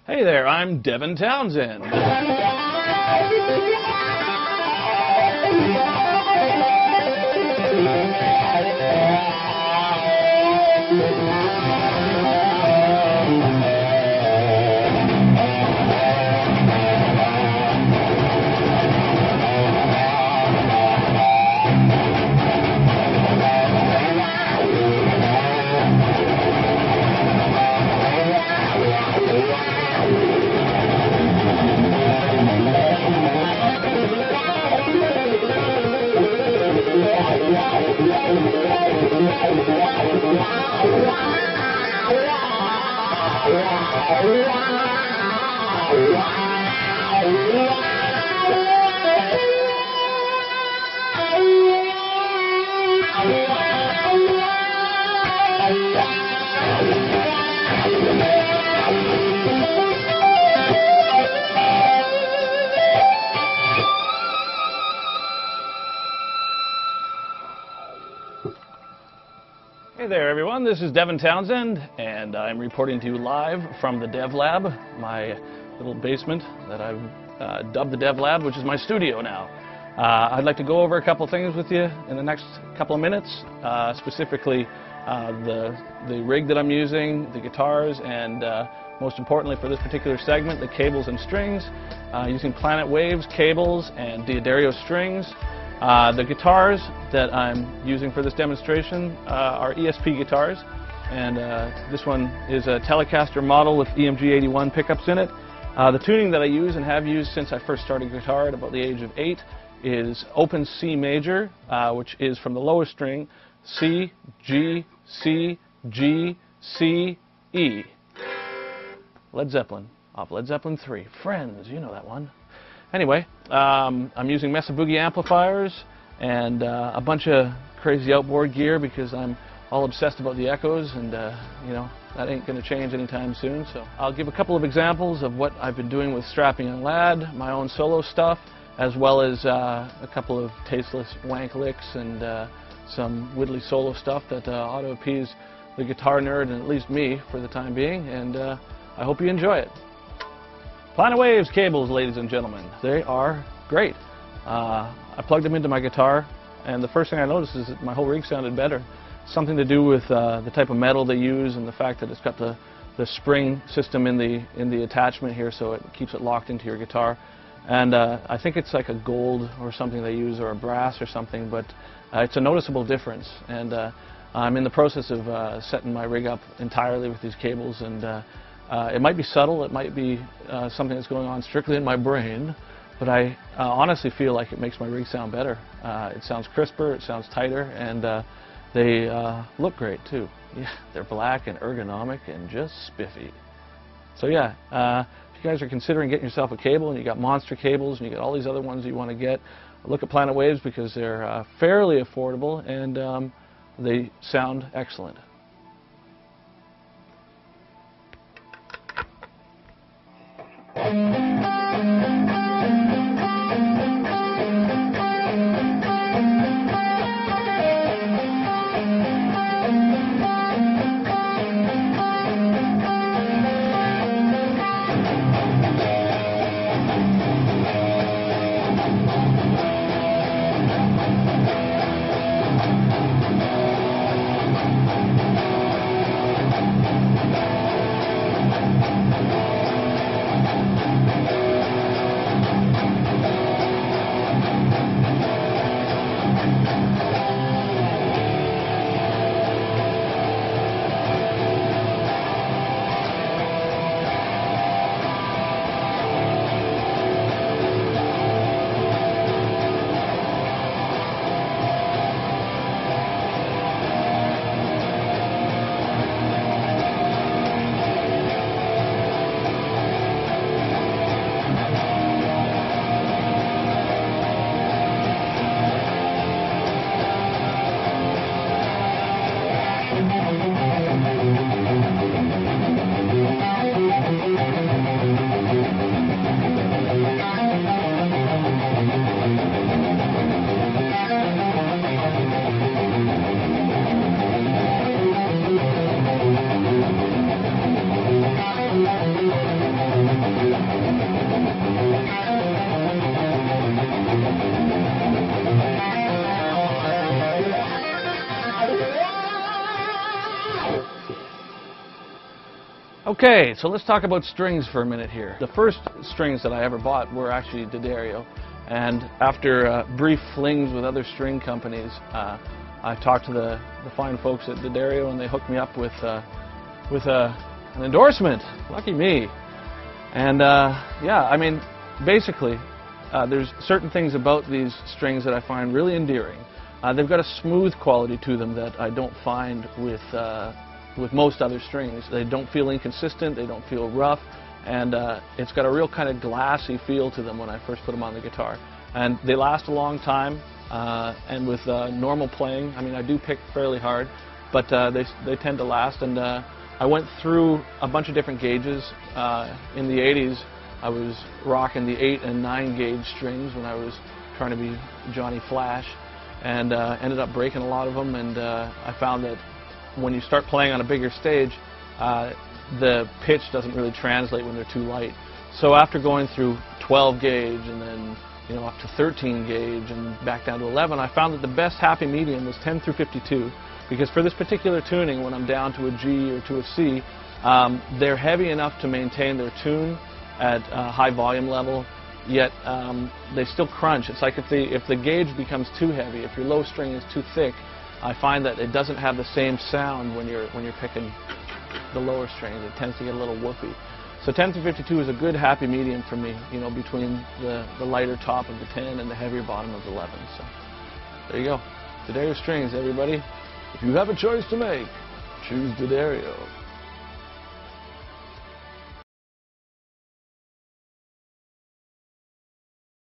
Hey there, I'm Devin Townsend. Hey there everyone, this is Devin Townsend and I'm reporting to you live from the Dev Lab, my little basement that I've dubbed the Dev Lab, which is my studio now. I'd like to go over a couple things with you in the next couple of minutes, specifically the rig that I'm using, the guitars, and most importantly for this particular segment, the cables and strings, using Planet Waves cables and D'Addario strings. The guitars that I'm using for this demonstration are ESP guitars, and this one is a Telecaster model with EMG 81 pickups in it. The tuning that I use and have used since I first started guitar at about the age of 8 is open C major, which is from the lowest string, C, G, C, G, C, E. Led Zeppelin, off Led Zeppelin 3. Friends, you know that one. Anyway, I'm using Mesa Boogie amplifiers and a bunch of crazy outboard gear because I'm all obsessed about the echoes, and you know, that ain't going to change anytime soon. So I'll give a couple of examples of what I've been doing with Strapping Young Lad, my own solo stuff, as well as a couple of tasteless wank licks and some widdly solo stuff that ought to appease the guitar nerd and at least me for the time being, and I hope you enjoy it. Planet Waves cables, ladies and gentlemen. They are great. I plugged them into my guitar, and the first thing I noticed is that my whole rig sounded better. Something to do with the type of metal they use and the fact that it's got the spring system in the attachment here, so it keeps it locked into your guitar. And I think it's like a gold or something they use, or a brass or something, but it's a noticeable difference. And I'm in the process of setting my rig up entirely with these cables, and it might be subtle, it might be something that's going on strictly in my brain, but I honestly feel like it makes my rig sound better. It sounds crisper, it sounds tighter, and they look great too. Yeah, they're black and ergonomic and just spiffy. So yeah, if you guys are considering getting yourself a cable, and you got monster cables and you got all these other ones you want to get, look at Planet Waves because they're fairly affordable and they sound excellent. Okay, so let's talk about strings for a minute here. The first strings that I ever bought were actually D'Addario, and after brief flings with other string companies, I talked to the fine folks at D'Addario, and they hooked me up with an endorsement. Lucky me. And yeah, I mean, basically, there's certain things about these strings that I find really endearing. They've got a smooth quality to them that I don't find with most other strings. They don't feel inconsistent, they don't feel rough, and it's got a real kind of glassy feel to them when I first put them on the guitar. And they last a long time, and with normal playing, I mean, I do pick fairly hard, but they tend to last. And I went through a bunch of different gauges. In the 80s, I was rocking the 8 and 9 gauge strings when I was trying to be Johnny Flash, and ended up breaking a lot of them. And I found that when you start playing on a bigger stage, the pitch doesn't really translate when they're too light. So after going through 12 gauge and then up to 13 gauge and back down to 11, I found that the best happy medium was 10 through 52, because for this particular tuning, when I'm down to a G or to a C, they're heavy enough to maintain their tune at a high volume level, yet they still crunch. It's like if the gauge becomes too heavy, if your low string is too thick, I find that it doesn't have the same sound when you're picking the lower strings. It tends to get a little whoopy. So 10 through 52 is a good happy medium for me, between the lighter top of the 10 and the heavier bottom of the 11. So there you go. D'Addario strings, everybody. If you have a choice to make, choose D'Addario.